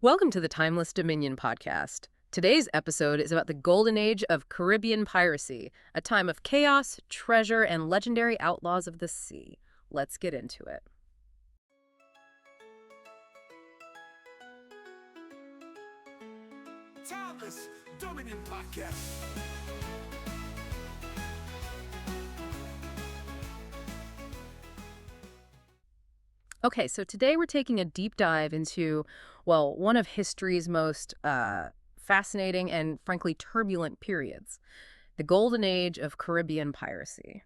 Welcome to the Timeless Dominion podcast. Today's episode is about the golden age of Caribbean piracy, a time of chaos, treasure, and legendary outlaws of the sea. Let's get into it. Timeless Dominion podcast. Okay, so today we're taking a deep dive into, well, one of history's most fascinating and, frankly, turbulent periods, the golden age of Caribbean piracy.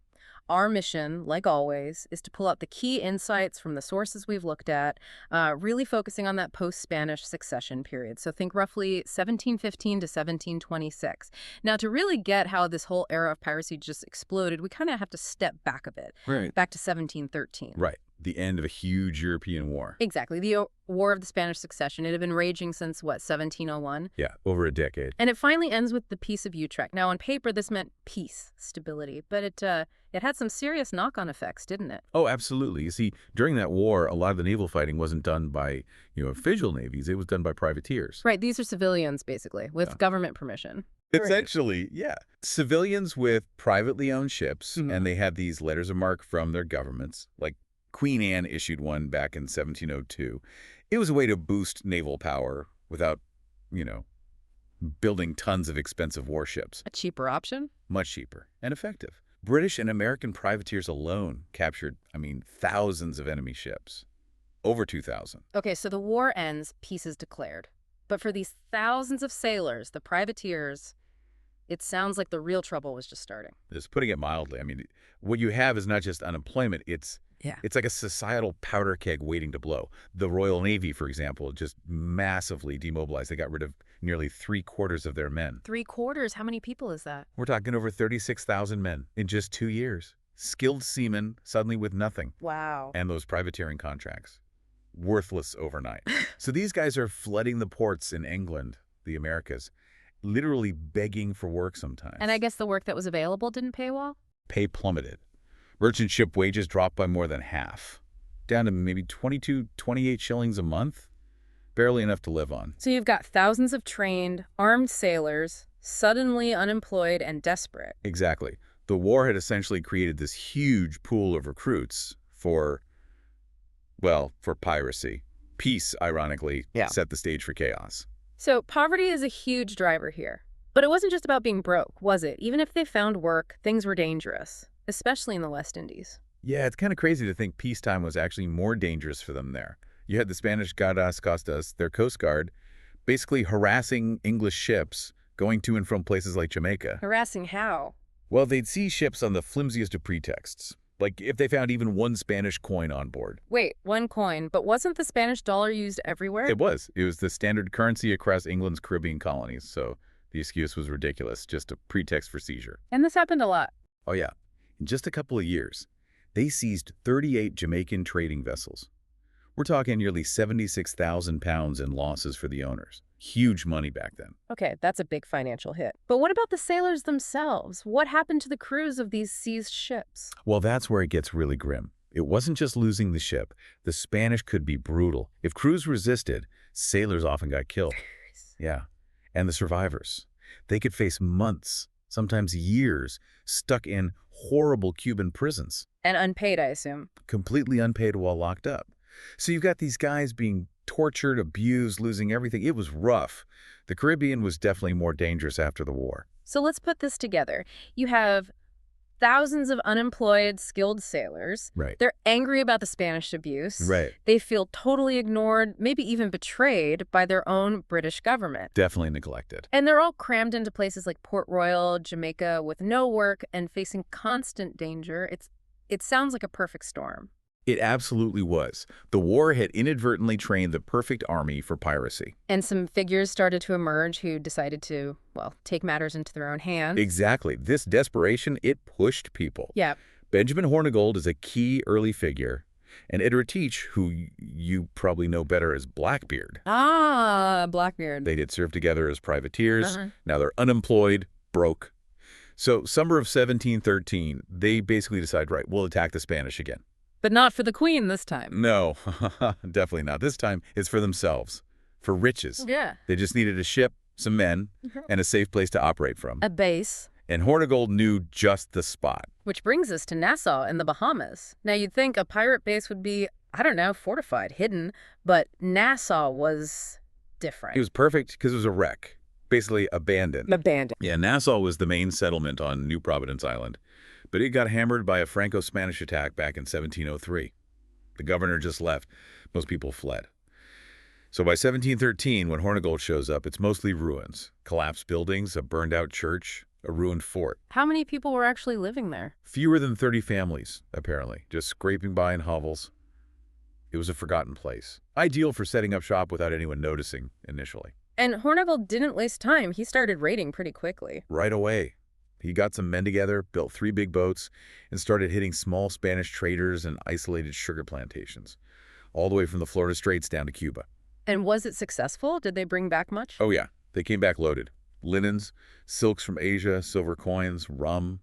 Our mission, like always, is to pull out the key insights from the sources we've looked at, really focusing on that post-Spanish succession period. So think roughly 1715 to 1726. Now, to really get how this whole era of piracy just exploded, we kind of have to step back a bit, Right. back to 1713. Right. The end of a huge European war. Exactly. The War of the Spanish Succession. It had been raging since, what, 1701? Yeah, over a decade. And it finally ends with the Peace of Utrecht. Now, on paper, this meant peace, stability, but it had some serious knock-on effects, didn't it? Oh, absolutely. You see, during that war, a lot of the naval fighting wasn't done by, official navies. It was done by privateers. Right. These are civilians, basically, with government permission. Essentially, yeah. Civilians with privately owned ships, Mhm. and they had these letters of marque from their governments, like Queen Anne issued one back in 1702. It was a way to boost naval power without, building tons of expensive warships. A cheaper option? Much cheaper and effective. British and American privateers alone captured, thousands of enemy ships. Over 2,000. Okay, so the war ends, peace is declared. But for these thousands of sailors, the privateers, it sounds like the real trouble was just starting. Just putting it mildly. What you have is not just unemployment, it's like a societal powder keg waiting to blow. The Royal Navy, for example, just massively demobilized. They got rid of nearly 3/4 of their men. 3/4? How many people is that? We're talking over 36,000 men in just 2 years. Skilled seamen suddenly with nothing. Wow. And those privateering contracts. Worthless overnight. So these guys are flooding the ports in England, the Americas, literally begging for work sometimes. And I guess the work that was available didn't pay well? Pay plummeted. Merchant ship wages dropped by more than half, down to maybe 22, 28 shillings a month. Barely enough to live on. So you've got thousands of trained, armed sailors, suddenly unemployed and desperate. Exactly. The war had essentially created this huge pool of recruits for piracy. Peace, ironically, set the stage for chaos. So poverty is a huge driver here. But it wasn't just about being broke, was it? Even if they found work, things were dangerous, especially in the West Indies. Yeah, it's kind of crazy to think peacetime was actually more dangerous for them there. You had the Spanish Guardas Costas, their Coast Guard, basically harassing English ships going to and from places like Jamaica. Harassing how? Well, they'd see ships on the flimsiest of pretexts, like if they found even one Spanish coin on board. Wait, one coin, but wasn't the Spanish dollar used everywhere? It was. It was the standard currency across England's Caribbean colonies, so the excuse was ridiculous, just a pretext for seizure. And this happened a lot. Oh yeah. In just a couple of years, they seized 38 Jamaican trading vessels. We're talking nearly 76,000 pounds in losses for the owners. Huge money back then. Okay, that's a big financial hit. But what about the sailors themselves? What happened to the crews of these seized ships? Well, that's where it gets really grim. It wasn't just losing the ship. The Spanish could be brutal. If crews resisted, sailors often got killed. Yeah. And the survivors, they could face months, sometimes years, stuck in horrible Cuban prisons. And unpaid, I assume. Completely unpaid while locked up. So you've got these guys being tortured, abused, losing everything. It was rough. The Caribbean was definitely more dangerous after the war. So let's put this together. You have thousands of unemployed, skilled sailors. Right. They're angry about the Spanish abuse. Right. They feel totally ignored, maybe even betrayed by their own British government. Definitely neglected. And they're all crammed into places like Port Royal, Jamaica, with no work and facing constant danger. It sounds like a perfect storm. It absolutely was. The war had inadvertently trained the perfect army for piracy. And some figures started to emerge who decided to, take matters into their own hands. Exactly. This desperation, it pushed people. Yeah. Benjamin Hornigold is a key early figure. And Edward Teach, who you probably know better as Blackbeard. Ah, Blackbeard. They did serve together as privateers. Now they're unemployed, broke. So summer of 1713, they basically decide, right, we'll attack the Spanish again. But not for the Queen this time. No, definitely not. This time, it's for themselves. for riches. Yeah. They just needed a ship, some men, and a safe place to operate from. A base. And Hornigold knew just the spot. Which brings us to Nassau in the Bahamas. Now, you'd think a pirate base would be, I don't know, fortified, hidden, but Nassau was different. It was perfect because it was a wreck, basically abandoned. Abandoned. Yeah, Nassau was the main settlement on New Providence Island, but it got hammered by a Franco-Spanish attack back in 1703. The governor just left. Most people fled. So by 1713, when Hornigold shows up, it's mostly ruins. Collapsed buildings, a burned-out church, a ruined fort. How many people were actually living there? Fewer than 30 families, apparently, just scraping by in hovels. It was a forgotten place. Ideal for setting up shop without anyone noticing initially. And Hornigold didn't waste time. He started raiding pretty quickly. Right away. He got some men together, built 3 big boats, and started hitting small Spanish traders and isolated sugar plantations, all the way from the Florida Straits down to Cuba. And was it successful? Did they bring back much? Oh yeah, they came back loaded. Linens, silks from Asia, silver coins, rum.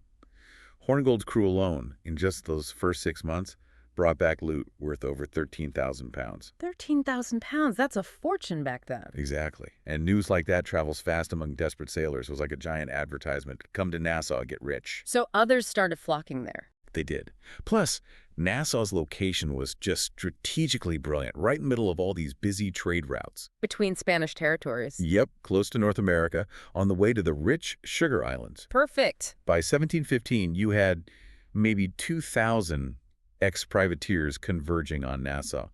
Hornigold's crew alone, in just those first 6 months, brought back loot worth over 13,000 pounds. 13,000 pounds? That's a fortune back then. Exactly. And news like that travels fast among desperate sailors. It was like a giant advertisement. Come to Nassau, get rich. So others started flocking there. They did. Plus, Nassau's location was just strategically brilliant, right in the middle of all these busy trade routes. Between Spanish territories. Yep, close to North America, on the way to the rich sugar islands. Perfect. By 1715, you had maybe 2,000 ex-privateers converging on Nassau,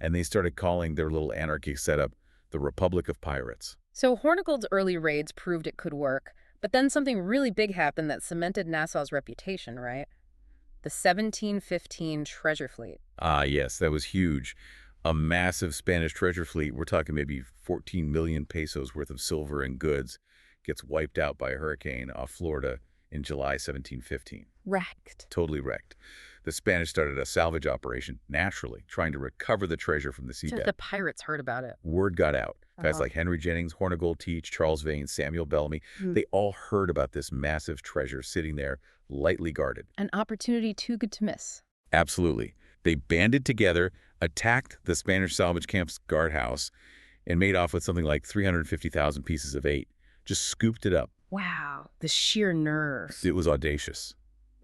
and they started calling their little anarchy setup the Republic of Pirates. So Hornigold's early raids proved it could work, but then something really big happened that cemented Nassau's reputation, right? The 1715 treasure fleet. Ah, yes, that was huge. A massive Spanish treasure fleet, we're talking maybe 14 million pesos worth of silver and goods, gets wiped out by a hurricane off Florida in July 1715. Wrecked. Totally wrecked. The Spanish started a salvage operation, naturally, trying to recover the treasure from the seabed. The pirates heard about it. Word got out. Guys like Henry Jennings, Hornigold Teach, Charles Vane, Samuel Bellamy, they all heard about this massive treasure sitting there, lightly guarded. An opportunity too good to miss. Absolutely. They banded together, attacked the Spanish salvage camp's guardhouse, and made off with something like 350,000 pieces of 8. Just scooped it up. Wow, the sheer nerve. It was audacious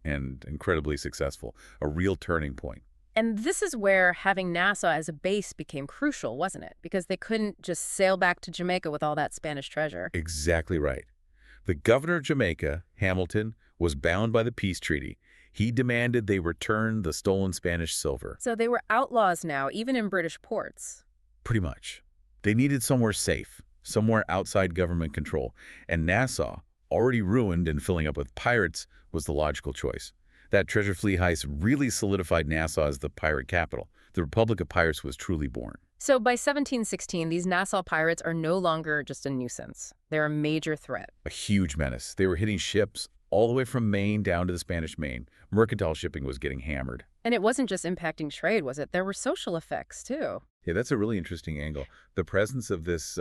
and incredibly successful, a real turning point. And this is where having Nassau as a base became crucial, wasn't it? Because they couldn't just sail back to Jamaica with all that Spanish treasure. Exactly right. The governor of Jamaica, Hamilton, was bound by the peace treaty. He demanded they return the stolen Spanish silver. So they were outlaws now, even in British ports. Pretty much. They needed somewhere safe, somewhere outside government control. And Nassau, already ruined and filling up with pirates, was the logical choice. That treasure fleet heist really solidified Nassau as the pirate capital. The Republic of Pirates was truly born. So by 1716, these Nassau pirates are no longer just a nuisance. They're a major threat. A huge menace. They were hitting ships all the way from Maine down to the Spanish Main. Mercantile shipping was getting hammered. And it wasn't just impacting trade, was it? There were social effects, too. Yeah, that's a really interesting angle. The presence of this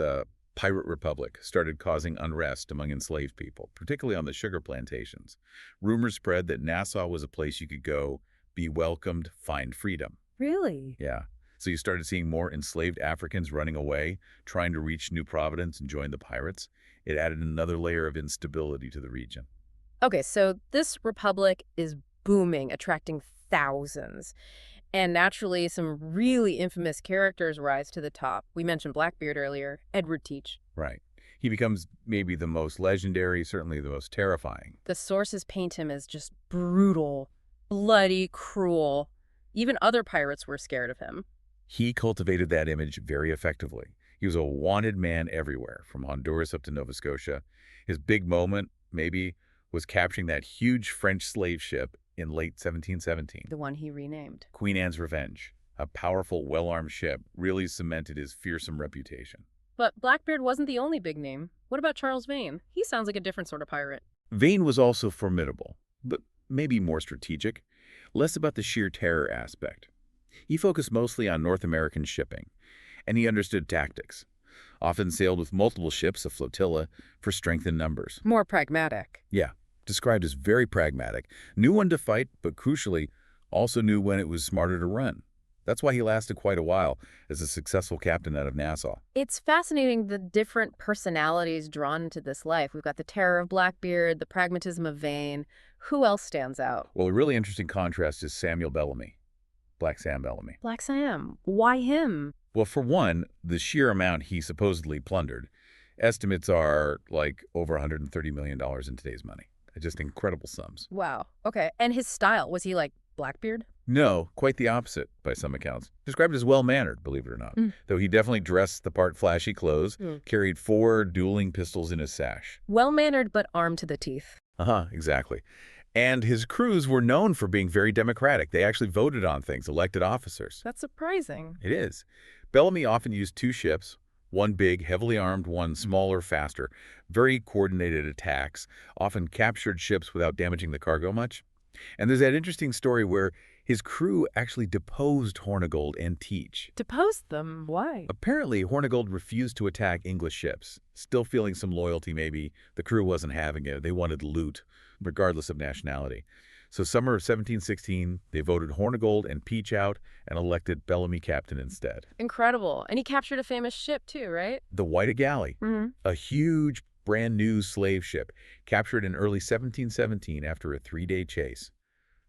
pirate republic started causing unrest among enslaved people, particularly on the sugar plantations. Rumors spread that Nassau was a place you could go, be welcomed, find freedom. Really? Yeah. So you started seeing more enslaved Africans running away, trying to reach New Providence and join the pirates. It added another layer of instability to the region. Okay, so this republic is booming, attracting thousands. And naturally, some really infamous characters rise to the top. We mentioned Blackbeard earlier, Edward Teach. Right. He becomes maybe the most legendary, certainly the most terrifying. The sources paint him as just brutal, bloody, cruel. Even other pirates were scared of him. He cultivated that image very effectively. He was a wanted man everywhere, from Honduras up to Nova Scotia. His big moment, maybe, was capturing that huge French slave ship in late 1717. The one he renamed. Queen Anne's Revenge. A powerful, well-armed ship really cemented his fearsome reputation. But Blackbeard wasn't the only big name. What about Charles Vane? He sounds like a different sort of pirate. Vane was also formidable, but maybe more strategic, less about the sheer terror aspect. He focused mostly on North American shipping, and he understood tactics. Often sailed with multiple ships, a flotilla, for strength in numbers. More pragmatic. Yeah, described as very pragmatic. Knew when to fight, but crucially, also knew when it was smarter to run. That's why he lasted quite a while as a successful captain out of Nassau. It's fascinating the different personalities drawn into this life. We've got the terror of Blackbeard, the pragmatism of Vane. Who else stands out? Well, a really interesting contrast is Samuel Bellamy, Black Sam Bellamy. Black Sam. Why him? Well, for one, the sheer amount he supposedly plundered. Estimates are like over $130 million in today's money. Just incredible sums. Wow. Okay. And his style, was he like Blackbeard? No, quite the opposite by some accounts. Described as well-mannered, believe it or not. Though he definitely dressed the part, flashy clothes, carried 4 dueling pistols in his sash. Well-mannered but armed to the teeth. Exactly. And his crews were known for being very democratic. They actually voted on things, elected officers. That's surprising. It is. Bellamy often used 2 ships, one big, heavily armed, one smaller, faster. Very coordinated attacks, often captured ships without damaging the cargo much. And there's that interesting story where his crew actually deposed Hornigold and Teach. Deposed them? Why? Apparently, Hornigold refused to attack English ships. Still feeling some loyalty, maybe. The crew wasn't having it. They wanted loot, regardless of nationality. So summer of 1716, they voted Hornigold and Teach out and elected Bellamy captain instead. Incredible. And he captured a famous ship too, right? The 𝘬𝘭𝘏 Galley, a huge, brand-new slave ship, captured in early 1717 after a 3-day chase.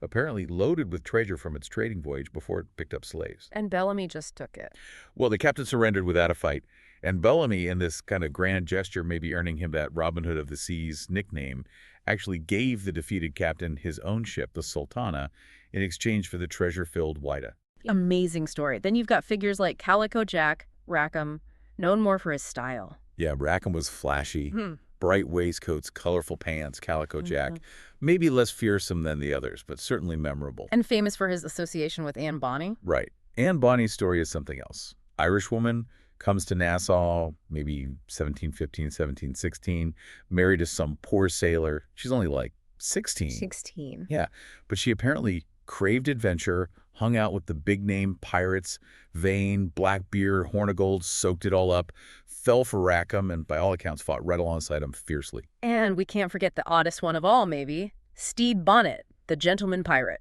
Apparently loaded with treasure from its trading voyage before it picked up slaves. And Bellamy just took it. Well, the captain surrendered without a fight, and Bellamy, in this kind of grand gesture, maybe earning him that Robin Hood of the Seas nickname, actually gave the defeated captain his own ship, the Sultana, in exchange for the treasure-filled 𝘬𝘭𝘏. Amazing story. Then you've got figures like Calico Jack, Rackham, known more for his style. Yeah, Rackham was flashy. Bright waistcoats, colorful pants, Calico Jack. Maybe less fearsome than the others, but certainly memorable. And famous for his association with Anne Bonny. Right. Anne Bonny's story is something else. Irish woman, comes to Nassau, maybe 1715, 1716, married to some poor sailor. She's only like 16. 16. Yeah, but she apparently craved adventure, hung out with the big-name pirates, Vane, Blackbeard, Hornigold, soaked it all up, fell for Rackham, and by all accounts fought right alongside him fiercely. And we can't forget the oddest one of all, maybe, Stede Bonnet, the gentleman pirate.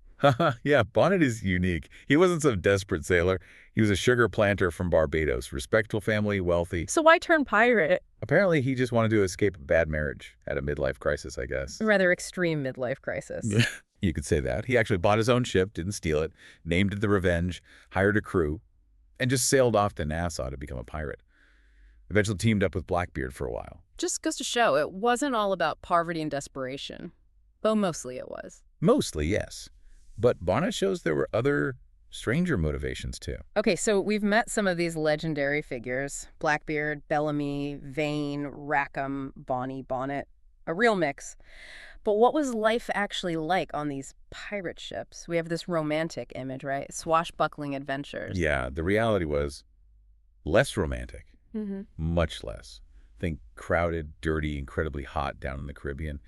Yeah, Bonnet is unique. He wasn't some desperate sailor. He was a sugar planter from Barbados, respectable family, wealthy. So why turn pirate? Apparently, he just wanted to escape a bad marriage, had a midlife crisis, I guess. A rather extreme midlife crisis. You could say that. He actually bought his own ship, didn't steal it, named it the Revenge, hired a crew, and just sailed off to Nassau to become a pirate. Eventually teamed up with Blackbeard for a while. Just goes to show it wasn't all about poverty and desperation. Though mostly it was. Mostly, yes. But Bonnet shows there were other stranger motivations, too. Okay, so we've met some of these legendary figures. Blackbeard, Bellamy, Vane, Rackham, Bonny, Bonnet. A real mix. But what was life actually like on these pirate ships? We have this romantic image, right? Swashbuckling adventures. Yeah, the reality was less romantic. Much less. Think crowded, dirty, incredibly hot down in the Caribbean.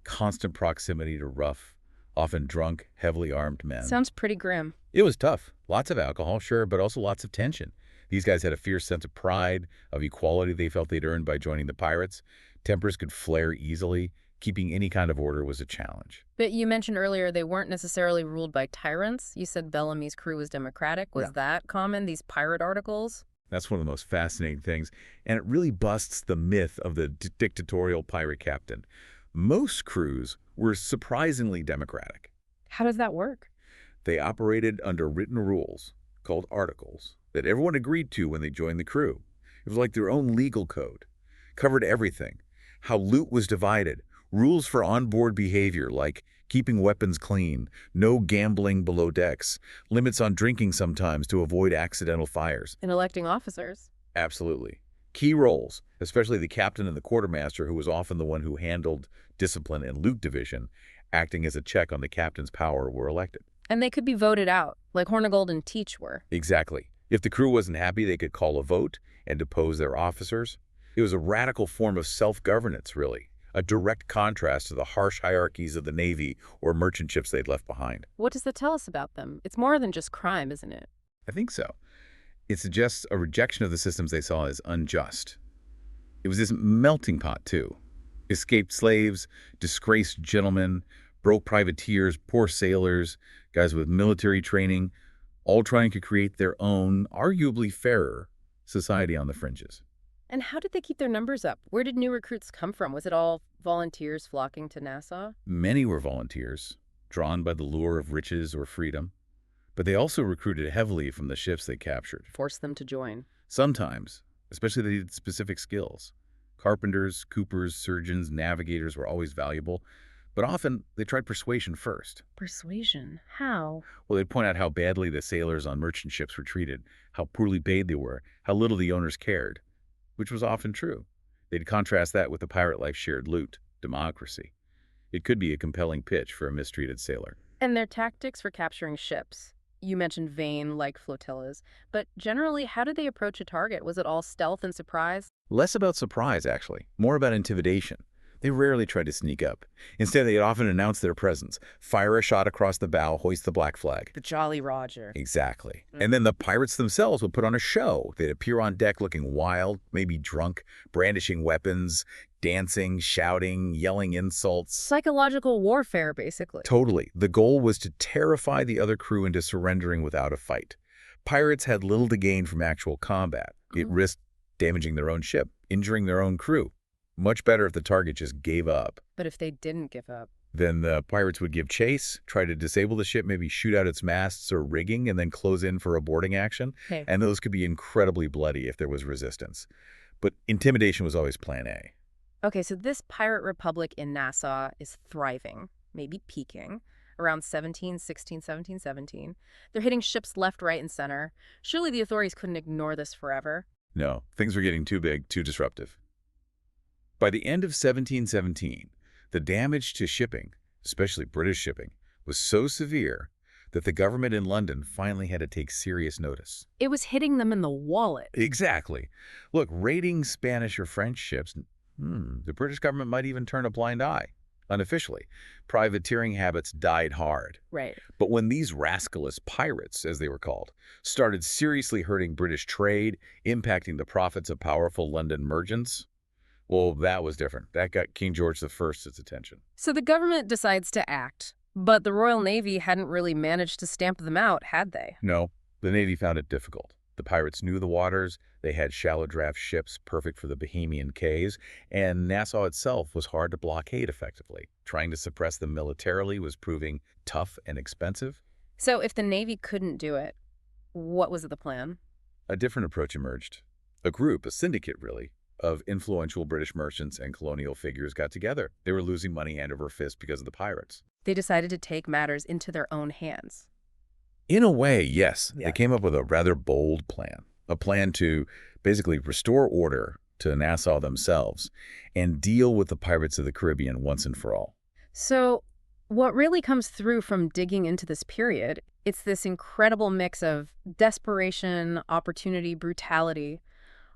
Constant proximity to rough, often drunk, heavily armed men. Sounds pretty grim. It was tough. Lots of alcohol, sure, but also lots of tension. These guys had a fierce sense of pride, of equality they felt they'd earned by joining the pirates. Tempers could flare easily. Keeping any kind of order was a challenge. But you mentioned earlier they weren't necessarily ruled by tyrants. You said Bellamy's crew was democratic. Was that common, these pirate articles? That's one of the most fascinating things, and it really busts the myth of the dictatorial pirate captain. Most crews were surprisingly democratic. How does that work? They operated under written rules, called articles, that everyone agreed to when they joined the crew. It was like their own legal code. Covered everything. How loot was divided, rules for onboard behavior like keeping weapons clean, no gambling below decks, limits on drinking sometimes to avoid accidental fires. And electing officers. Absolutely. Key roles, especially the captain and the quartermaster, who was often the one who handled discipline and loot division, acting as a check on the captain's power, were elected. And they could be voted out, like Hornigold and Teach were. Exactly. If the crew wasn't happy, they could call a vote and depose their officers. It was a radical form of self-governance, really. A direct contrast to the harsh hierarchies of the Navy or merchant ships they'd left behind. What does that tell us about them? It's more than just crime, isn't it? I think so. It suggests a rejection of the systems they saw as unjust. It was this melting pot, too. Escaped slaves, disgraced gentlemen, broke privateers, poor sailors, guys with military training, all trying to create their own, arguably fairer, society on the fringes. And how did they keep their numbers up? Where did new recruits come from? Was it all volunteers flocking to Nassau? Many were volunteers, drawn by the lure of riches or freedom, but they also recruited heavily from the ships they captured. Forced them to join. Sometimes, especially they needed specific skills. Carpenters, coopers, surgeons, navigators were always valuable, but often they tried persuasion first. Persuasion? How? Well, they'd point out how badly the sailors on merchant ships were treated, how poorly paid they were, how little the owners cared, which was often true. They'd contrast that with the pirate life shared loot, democracy. It could be a compelling pitch for a mistreated sailor. And their tactics for capturing ships? You mentioned vein-like flotillas, but generally, how did they approach a target? Was it all stealth and surprise? Less about surprise, actually. More about intimidation. They rarely tried to sneak up. Instead, they'd often announce their presence. Fire a shot across the bow, hoist the black flag. The Jolly Roger. Exactly. And then the pirates themselves would put on a show. They'd appear on deck looking wild, maybe drunk, brandishing weapons, dancing, shouting, yelling insults. Psychological warfare, basically. Totally. The goal was to terrify the other crew into surrendering without a fight. Pirates had little to gain from actual combat. It risked damaging their own ship, injuring their own crew. Much better if the target just gave up. But if they didn't give up? Then the pirates would give chase, try to disable the ship, maybe shoot out its masts or rigging, and then close in for a boarding action. Hey. And those could be incredibly bloody if there was resistance. But intimidation was always plan A. Okay, so this pirate republic in Nassau is thriving, maybe peaking, around 1716, 1717. They're hitting ships left, right, and center. Surely the authorities couldn't ignore this forever. No, things were getting too big, too disruptive. By the end of 1717, the damage to shipping, especially British shipping, was so severe that the government in London finally had to take serious notice. It was hitting them in the wallet. Exactly. Look, raiding Spanish or French ships, the British government might even turn a blind eye. Unofficially, privateering habits died hard. Right. But when these rascalous pirates, as they were called, started seriously hurting British trade, impacting the profits of powerful London merchants, well, that was different. That got King George I's attention. So the government decides to act, but the Royal Navy hadn't really managed to stamp them out, had they? No, the Navy found it difficult. The pirates knew the waters, they had shallow draft ships perfect for the Bohemian Quays, and Nassau itself was hard to blockade effectively. Trying to suppress them militarily was proving tough and expensive. So if the Navy couldn't do it, what was the plan? A different approach emerged. A group, a syndicate really, of influential British merchants and colonial figures got together. They were losing money hand over fist because of the pirates. They decided to take matters into their own hands. In a way, yes. Yeah. They came up with a rather bold plan. A plan to basically restore order to Nassau themselves and deal with the pirates of the Caribbean once and for all. So what really comes through from digging into this period, it's this incredible mix of desperation, opportunity, brutality,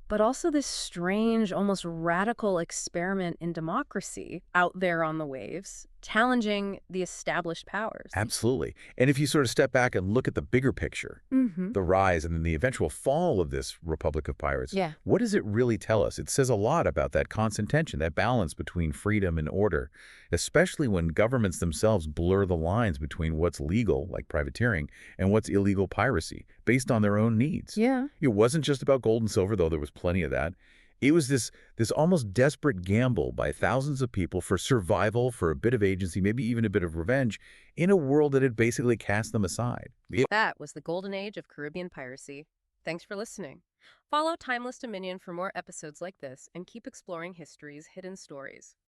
but also this strange, almost radical experiment in democracy out there on the waves, challenging the established powers. Absolutely. And if you sort of step back and look at the bigger picture, the rise and then the eventual fall of this Republic of Pirates, what does it really tell us? It says a lot about that constant tension, that balance between freedom and order, especially when governments themselves blur the lines between what's legal, like privateering, and what's illegal piracy, based on their own needs. Yeah. It wasn't just about gold and silver, though there was plenty of that. It was this almost desperate gamble by thousands of people for survival, for a bit of agency, maybe even a bit of revenge, in a world that had basically cast them aside. That was the golden age of Caribbean piracy. Thanks for listening. Follow Timeless Dominion for more episodes like this and keep exploring history's hidden stories.